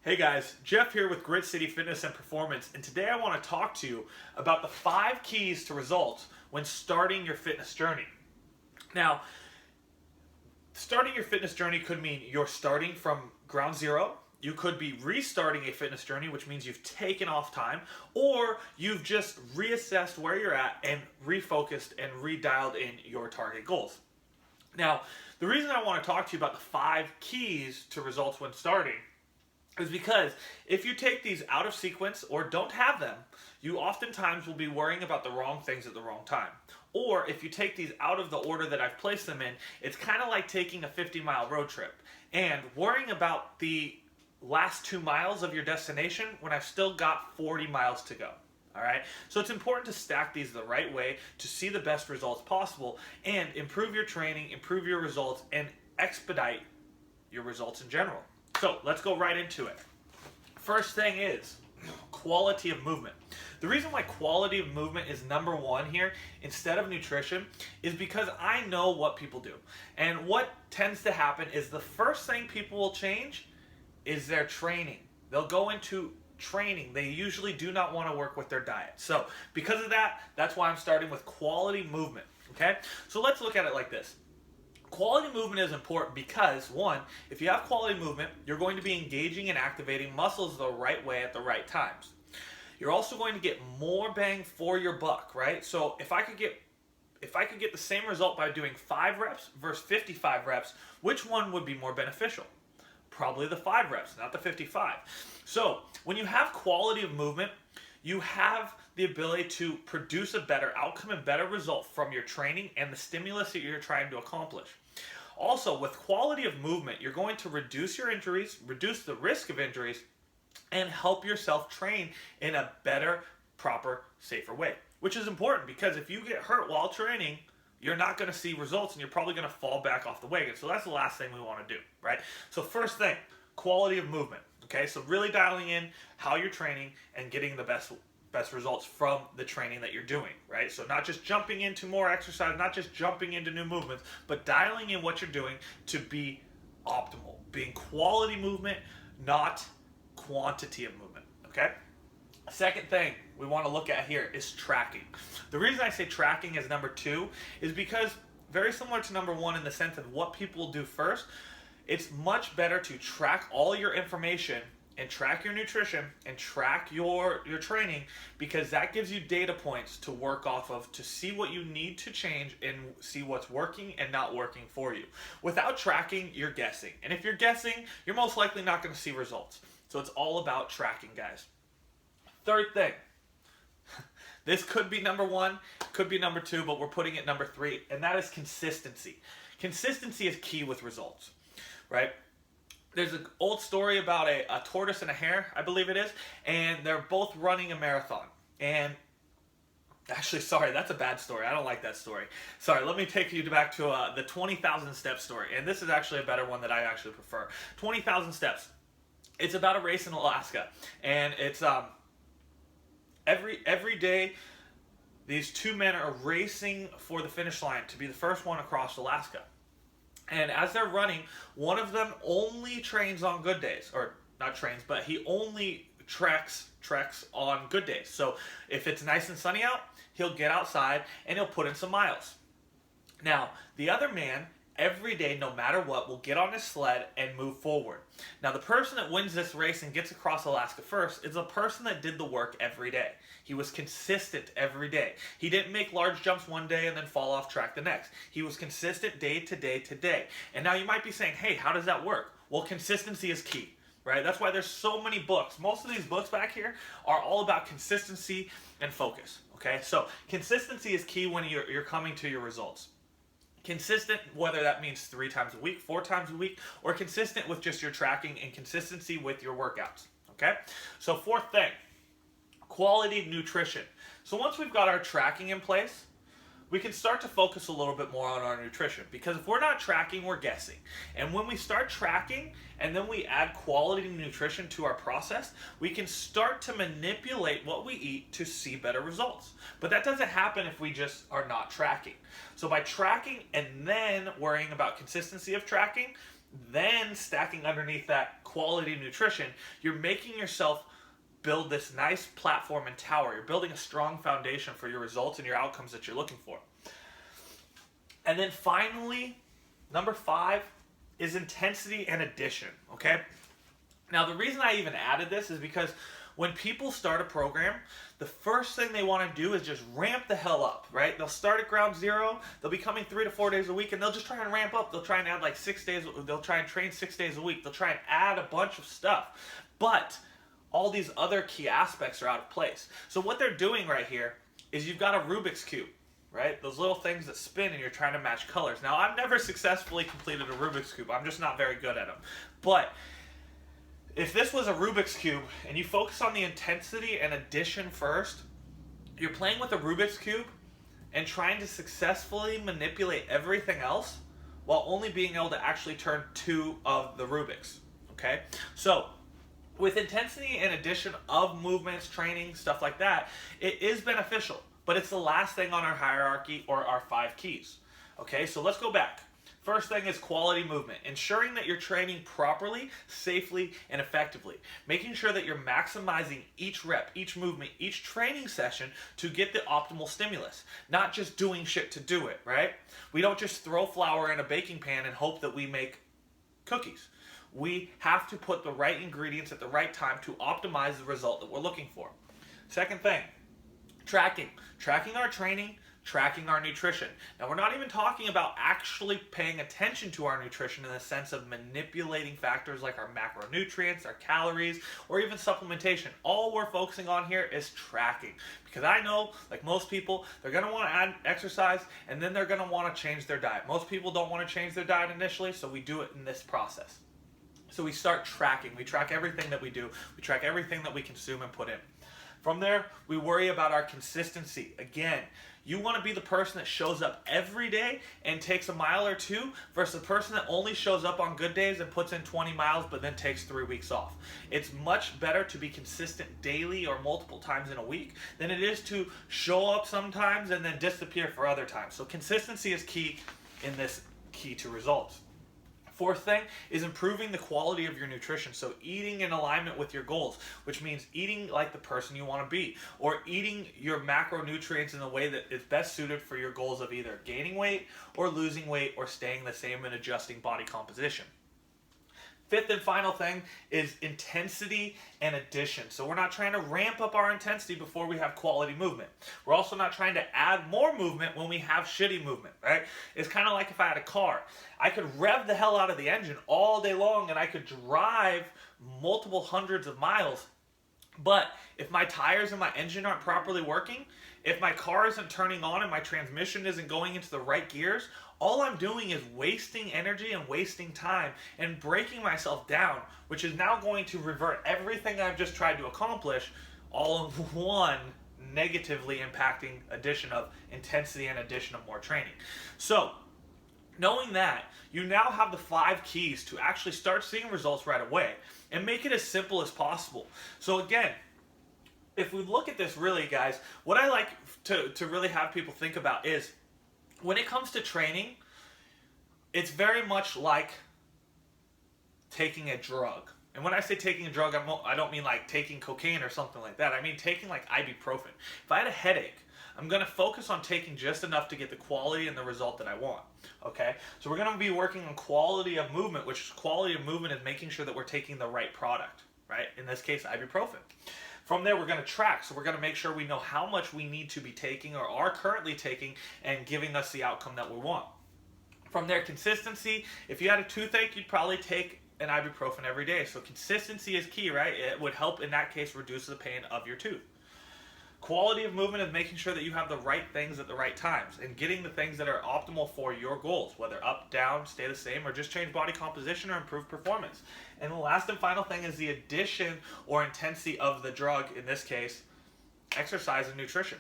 Hey guys, Jeff here with Grit City Fitness and Performance, and today I want to talk to you about the 5 keys to results when starting your fitness journey. Now, starting your fitness journey could mean you're starting from ground zero. You could be restarting a fitness journey, which means you've taken off time, or you've just reassessed where you're at and refocused and redialed in your target goals. Now, the reason I want to talk to you about the 5 keys to results when starting is because if you take these out of sequence or don't have them, you oftentimes will be worrying about the wrong things at the wrong time. Or if you take these out of the order that I've placed them in, it's kind of like taking a 50-mile road trip and worrying about the last 2 miles of your destination when I've still got 40 miles to go. All right, so it's important to stack these the right way to see the best results possible and improve your training, improve your results, and expedite your results in general. So let's go right into it. First thing is quality of movement. The reason why quality of movement is number 1 here instead of nutrition is because I know what people do. And what tends to happen is the first thing people will change is their training. They'll go into training. They usually do not want to work with their diet. So because of that, that's why I'm starting with quality movement. Okay? So let's look at it like this. Quality movement is important because, 1, if you have quality movement, you're going to be engaging and activating muscles the right way at the right times. You're also going to get more bang for your buck, right? So if I could get the same result by doing 5 reps versus 55 reps, which one would be more beneficial? Probably the 5 reps, not the 55. So when you have quality of movement, you have the ability to produce a better outcome and better result from your training and the stimulus that you're trying to accomplish. Also, with quality of movement, you're going to reduce your injuries, reduce the risk of injuries, and help yourself train in a better, proper, safer way. Which is important because if you get hurt while training, you're not going to see results and you're probably going to fall back off the wagon. So that's the last thing we want to do, right? So first thing, quality of movement. Okay, so really dialing in how you're training and getting the best results from the training that you're doing, right? So not just jumping into more exercise, not just jumping into new movements, but dialing in what you're doing to be optimal, being quality movement, not quantity of movement, okay? Second thing we want to look at here is tracking. The reason I say tracking is number 2 is because very similar to number 1 in the sense of what people do first, it's much better to track all your information and track your nutrition and track your training because that gives you data points to work off of to see what you need to change and see what's working and not working for you. Without tracking, you're guessing. And if you're guessing, you're most likely not going to see results. So it's all about tracking, guys. Third thing. This could be number 1, could be number 2, but we're putting it number 3, and that is consistency. Consistency is key with results, right? There's an old story about a tortoise and a hare, I believe it is, and they're both running a marathon. And actually, sorry, that's a bad story. I don't like that story. Sorry, let me take you back to the 20,000 steps story. And this is actually a better one that I actually prefer. 20,000 steps. It's about a race in Alaska. And it's every day, these 2 men are racing for the finish line to be the first one across Alaska. And as they're running, one of them only trains on good days. Or not trains, but he only treks on good days. So if it's nice and sunny out, he'll get outside and he'll put in some miles. Now, the other man, every day, no matter what, will get on his sled and move forward. Now, the person that wins this race and gets across Alaska first is the person that did the work every day. He was consistent every day. He didn't make large jumps one day and then fall off track the next. He was consistent day to day to day. And now you might be saying, hey, how does that work? Well, consistency is key, right? That's why there's so many books. Most of these books back here are all about consistency and focus, okay? So consistency is key when you're coming to your results. Consistent, whether that means 3 times a week, 4 times a week, or consistent with just your tracking and consistency with your workouts, okay? So fourth thing, quality nutrition. So once we've got our tracking in place, we can start to focus a little bit more on our nutrition because if we're not tracking, we're guessing. And when we start tracking and then we add quality nutrition to our process, we can start to manipulate what we eat to see better results. But that doesn't happen if we just are not tracking. So by tracking and then worrying about consistency of tracking, then stacking underneath that quality nutrition, you're making yourself build this nice platform and tower. You're building a strong foundation for your results and your outcomes that you're looking for. And then finally, number 5 is intensity and addition, okay? Now, the reason I even added this is because when people start a program, the first thing they want to do is just ramp the hell up, right? They'll start at ground zero, they'll be coming 3 to 4 days a week, and they'll just try and ramp up. They'll try and add like 6 days, they'll try and train 6 days a week. They'll try and add a bunch of stuff. But all these other key aspects are out of place. So what they're doing right here is you've got a Rubik's Cube, right? Those little things that spin and you're trying to match colors. Now, I've never successfully completed a Rubik's Cube. I'm just not very good at them. But if this was a Rubik's Cube and you focus on the intensity and addition first, you're playing with a Rubik's Cube and trying to successfully manipulate everything else while only being able to actually turn 2 of the Rubik's, okay? So with intensity and addition of movements, training, stuff like that, it is beneficial, but it's the last thing on our hierarchy or our 5 keys. Okay, so let's go back. First thing is quality movement, ensuring that you're training properly, safely, and effectively. Making sure that you're maximizing each rep, each movement, each training session to get the optimal stimulus. Not just doing shit to do it, right? We don't just throw flour in a baking pan and hope that we make cookies. We have to put the right ingredients at the right time to optimize the result that we're looking for. Second thing, tracking. Tracking our training, tracking our nutrition. Now, we're not even talking about actually paying attention to our nutrition in the sense of manipulating factors like our macronutrients, our calories, or even supplementation. All we're focusing on here is tracking. Because I know, like most people, they're going to want to add exercise and then they're going to want to change their diet. Most people don't want to change their diet initially, so we do it in this process. So we start tracking. We track everything that we do. We track everything that we consume and put in. From there, we worry about our consistency. Again, you want to be the person that shows up every day and takes a mile or 2 versus the person that only shows up on good days and puts in 20 miles but then takes 3 weeks off. It's much better to be consistent daily or multiple times in a week than it is to show up sometimes and then disappear for other times. So consistency is key in this key to results. Fourth thing is improving the quality of your nutrition. So eating in alignment with your goals, which means eating like the person you want to be, or eating your macronutrients in a way that is best suited for your goals of either gaining weight or losing weight or staying the same and adjusting body composition. Fifth and final thing is intensity and addition. So we're not trying to ramp up our intensity before we have quality movement. We're also not trying to add more movement when we have shitty movement, right? It's kind of like if I had a car. I could rev the hell out of the engine all day long and I could drive multiple hundreds of miles. But if my tires and my engine aren't properly working, if my car isn't turning on and my transmission isn't going into the right gears, all I'm doing is wasting energy and wasting time and breaking myself down, which is now going to revert everything I've just tried to accomplish all in one negatively impacting addition of intensity and addition of more training. So, knowing that, you now have the 5 keys to actually start seeing results right away and make it as simple as possible. So again, if we look at this really, guys, what I like to really have people think about is when it comes to training, it's very much like taking a drug. And when I say taking a drug, I don't mean like taking cocaine or something like that. I mean taking like ibuprofen. If I had a headache, I'm going to focus on taking just enough to get the quality and the result that I want. Okay? So we're going to be working on quality of movement, which quality of movement is making sure that we're taking the right product, right? In this case, ibuprofen. From there, we're going to track. So we're going to make sure we know how much we need to be taking or are currently taking and giving us the outcome that we want. From there, consistency. If you had a toothache, you'd probably take an ibuprofen every day. So consistency is key, right? It would help, in that case, reduce the pain of your tooth. Quality of movement is making sure that you have the right things at the right times and getting the things that are optimal for your goals, whether up, down, stay the same, or just change body composition or improve performance. And the last and final thing is the addition or intensity of the drug, in this case, exercise and nutrition.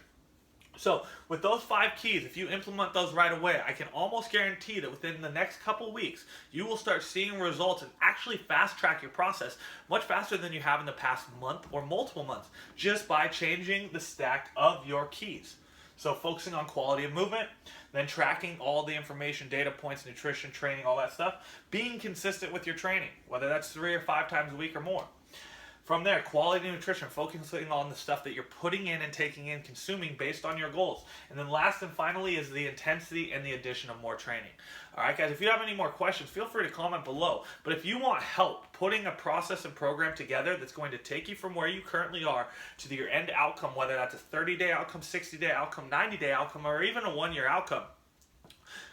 So with those 5 keys, if you implement those right away, I can almost guarantee that within the next couple weeks, you will start seeing results and actually fast track your process much faster than you have in the past month or multiple months, just by changing the stack of your keys. So focusing on quality of movement, then tracking all the information, data points, nutrition, training, all that stuff. Being consistent with your training, whether that's 3 or 5 times a week or more. From there, quality nutrition, focusing on the stuff that you're putting in and taking in, consuming based on your goals. And then last and finally is the intensity and the addition of more training. All right, guys, if you have any more questions, feel free to comment below. But if you want help putting a process and program together that's going to take you from where you currently are to your end outcome, whether that's a 30-day outcome, 60-day outcome, 90-day outcome, or even a 1-year outcome,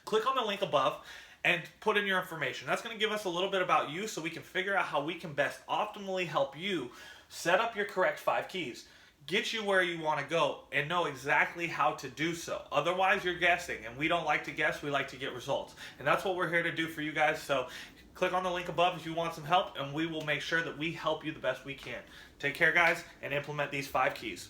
click on the link above and put in your information. That's going to give us a little bit about you so we can figure out how we can best optimally help you set up your correct 5 keys, get you where you want to go, and know exactly how to do so. Otherwise, you're guessing, and we don't like to guess, we like to get results. And that's what we're here to do for you guys. So click on the link above if you want some help, and we will make sure that we help you the best we can. Take care, guys, and implement these 5 keys.